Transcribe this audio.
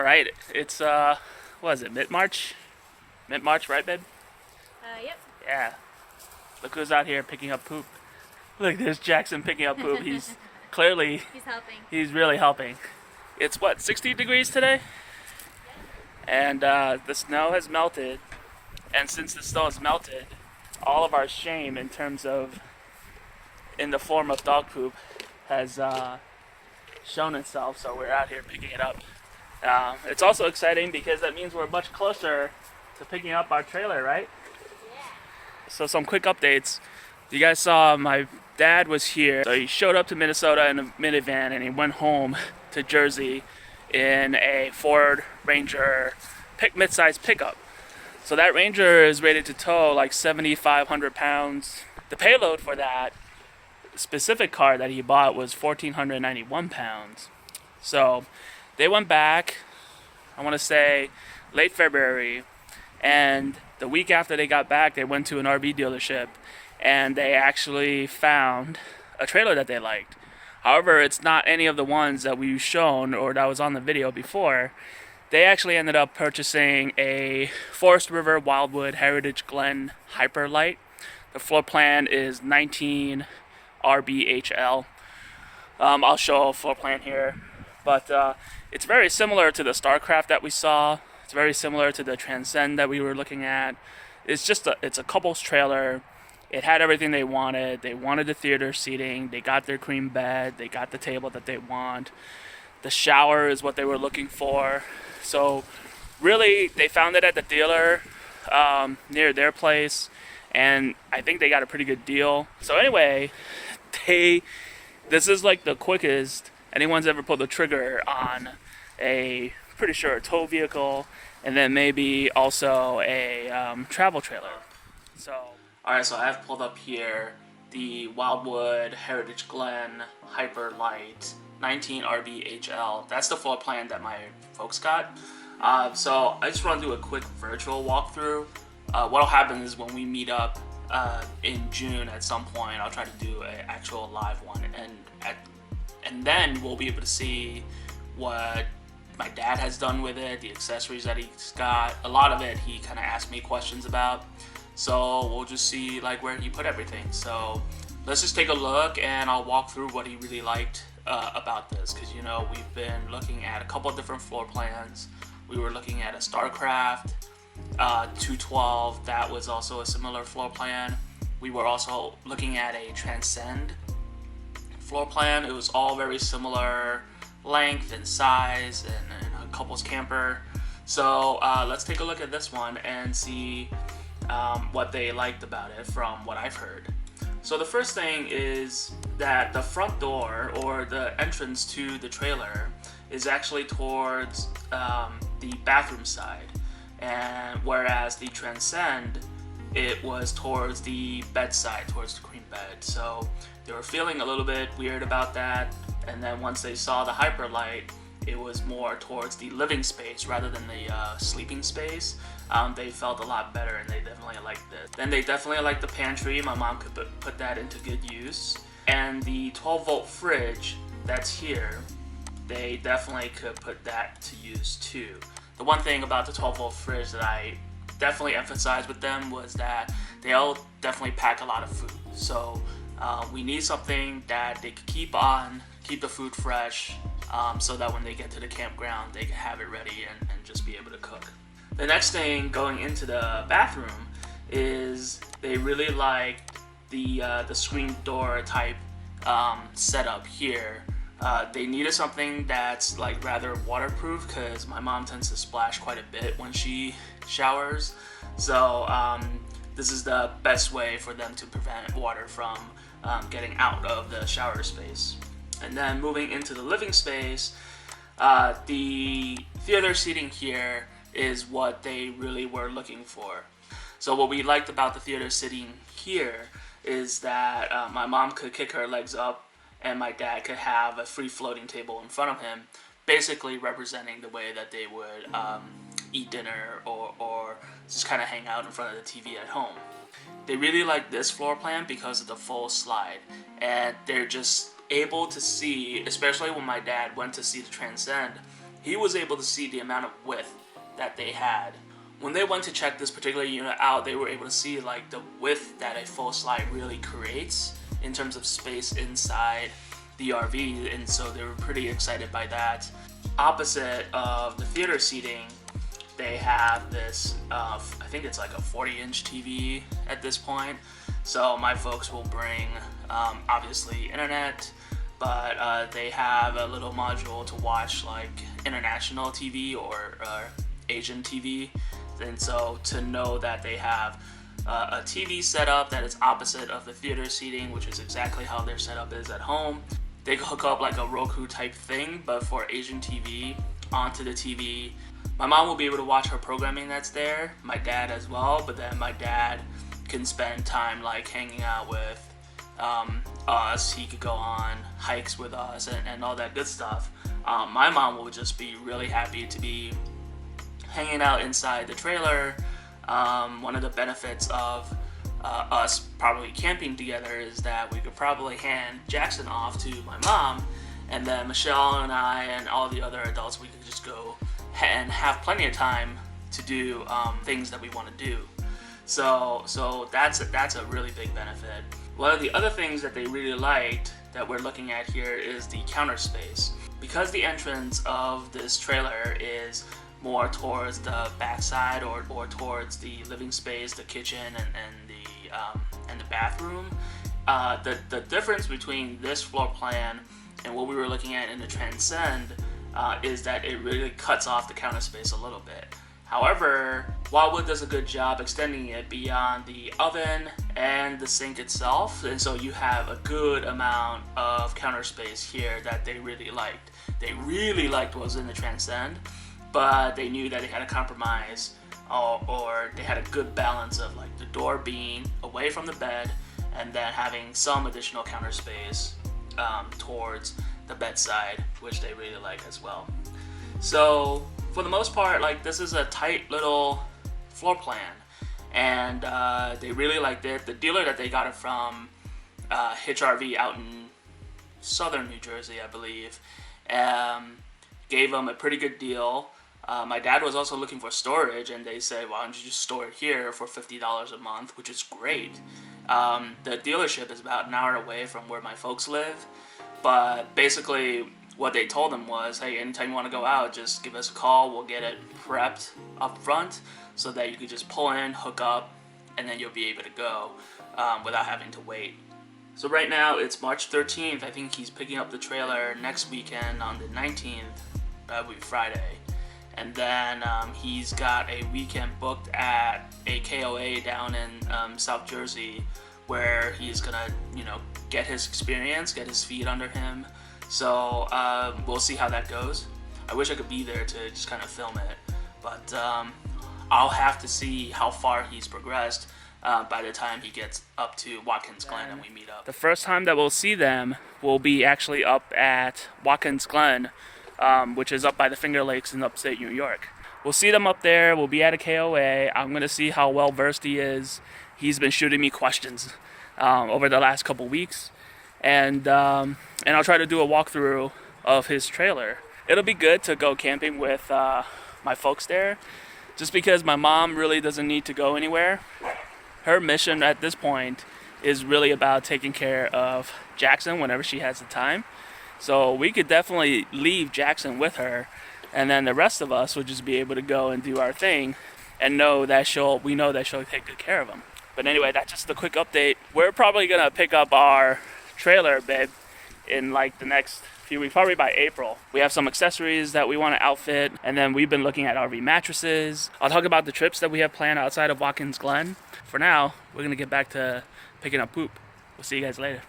All right, it's what is it? Mid-March? Mid-March, right, babe? Yep. Yeah. Look who's out here picking up poop. Look, there's Jackson picking up poop. He's clearly, He's helping. he's really helping. It's what, 60 degrees today? And the snow has melted. And since the snow has melted, all of our shame in terms of, in the form of dog poop, has shown itself. So we're out here picking it up. It's also exciting because that means we're much closer to picking up our trailer, right? Yeah. So some quick updates. You guys saw my dad was here. So he showed up to Minnesota in a minivan and he went home to Jersey in a Ford Ranger mid-size pickup. So that Ranger is rated to tow like 7,500 pounds. The payload for that specific car that he bought was 1,491 pounds. So they went back, I want to say late February, and the week after they got back, they went to an RV dealership and they actually found a trailer that they liked. However, it's not any of the ones that we've shown or that was on the video before. They actually ended up purchasing a Forest River Wildwood Heritage Glen Lyte. The floor plan is 19RBHL. I'll show a floor plan here, but it's very similar to the Starcraft that we saw. It's very similar to the Transcend that we were looking at. It's a couples trailer. It had everything they wanted. They wanted the theater seating. They got their queen bed. They got the table that they want. The shower is what they were looking for. So really, they found it at the dealer near their place, and I think they got a pretty good deal. So anyway, this is like the quickest anyone's ever pulled the trigger on a, pretty sure, a tow vehicle, and then maybe also a travel trailer. So, all right, so I have pulled up here the Wildwood Heritage Glen Lyte 19RBHL. That's the floor plan that my folks got. So I just want to do a quick virtual walkthrough. What'll happen is when we meet up in June at some point, I'll try to do an actual live one, and then we'll be able to see what my dad has done with it, the accessories that he's got. A lot of it he kind of asked me questions about, so we'll just see like where he put everything. So let's just take a look and I'll walk through what he really liked about this, because you know we've been looking at a couple of different floor plans. We were looking at a Starcraft 212, that was also a similar floor plan. We were also looking at a Transcend floor plan. It was all very similar length and size, and a couples camper. So let's take a look at this one and see what they liked about it from what I've heard. So the first thing is that the front door, or the entrance to the trailer, is actually towards the bathroom side, and whereas the Transcend, it was towards the bedside, towards the queen bed. So they were feeling a little bit weird about that, and then once they saw the Hyperlite, it was more towards the living space rather than the sleeping space. They felt a lot better, and they definitely liked it. Then they definitely liked the pantry. My mom could put that into good use. And the 12-volt fridge that's here, they definitely could put that to use too. The one thing about the 12-volt fridge that I definitely emphasized with them was that they all definitely pack a lot of food. So we need something that they could keep the food fresh, so that when they get to the campground, they can have it ready and just be able to cook. The next thing going into the bathroom is they really liked the screen door type setup here. They needed something that's like rather waterproof, because my mom tends to splash quite a bit when she showers. So this is the best way for them to prevent water from getting out of the shower space. And then moving into the living space, the theater seating here is what they really were looking for. So what we liked about the theater sitting here is that my mom could kick her legs up and my dad could have a free floating table in front of him, basically representing the way that they would eat dinner or just kind of hang out in front of the TV at home. They really like this floor plan because of the full slide, and they're just able to see, especially when my dad went to see the Transcend, he was able to see the amount of width that they had. When they went to check this particular unit out, they were able to see like the width that a full slide really creates in terms of space inside the RV, and so they were pretty excited by that. Opposite of the theater seating, they have this, I think it's like a 40-inch TV at this point. So my folks will bring, obviously, internet, but they have a little module to watch like international TV or Asian TV. And so to know that they have a TV setup that is opposite of the theater seating, which is exactly how their setup is at home. They hook up like a Roku type thing, but for Asian TV onto the TV. My mom will be able to watch her programming that's there, my dad as well, but then my dad can spend time like hanging out with us. He could go on hikes with us and all that good stuff. My mom will just be really happy to be hanging out inside the trailer. One of the benefits of us probably camping together is that we could probably hand Jackson off to my mom, and then Michelle and I and all the other adults, we could just go and have plenty of time to do things that we want to do. So that's a really big benefit. One of the other things that they really liked that we're looking at here is the counter space. Because the entrance of this trailer is more towards the backside or towards the living space, the kitchen, and the bathroom. The difference between this floor plan and what we were looking at in the Transcend is that it really cuts off the counter space a little bit. However, Wildwood does a good job extending it beyond the oven and the sink itself, and so you have a good amount of counter space here that they really liked. They really liked what was in the Transcend, but they knew that they had to compromise or they had a good balance of like the door being away from the bed and then having some additional counter space towards the bedside, which they really like as well. So for the most part, like, this is a tight little floor plan, and they really liked it. The dealer that they got it from, Hitch RV out in southern New Jersey, I believe, gave them a pretty good deal. My dad was also looking for storage, and they said, why don't you just store it here for $50 a month, which is great. The dealership is about an hour away from where my folks live, but basically what they told them was, hey, anytime you want to go out, just give us a call. We'll get it prepped up front so that you could just pull in, hook up, and then you'll be able to go without having to wait. So right now it's March 13th. I think he's picking up the trailer next weekend on the 19th. That would be Friday. And then he's got a weekend booked at a KOA down in South Jersey, where he's gonna, get his experience, get his feet under him. So we'll see how that goes. I wish I could be there to just kind of film it, but I'll have to see how far he's progressed by the time he gets up to Watkins Glen and we meet up. The first time that we'll see them will be actually up at Watkins Glen, which is up by the Finger Lakes in upstate New York. We'll see them up there. We'll be at a KOA. I'm going to see how well versed he is. He's been shooting me questions over the last couple weeks, and I'll try to do a walkthrough of his trailer. It'll be good to go camping with my folks there, just because my mom really doesn't need to go anywhere. Her mission at this point is really about taking care of Jackson whenever she has the time. So we could definitely leave Jackson with her, and then the rest of us would just be able to go and do our thing and we know that she'll take good care of him. But anyway, that's just a quick update. We're probably gonna pick up our trailer, babe, in like the next few weeks, probably by April. We have some accessories that we want to outfit, and then we've been looking at RV mattresses. I'll talk about the trips that we have planned outside of Watkins Glen. For now, we're gonna get back to picking up poop. We'll see you guys later.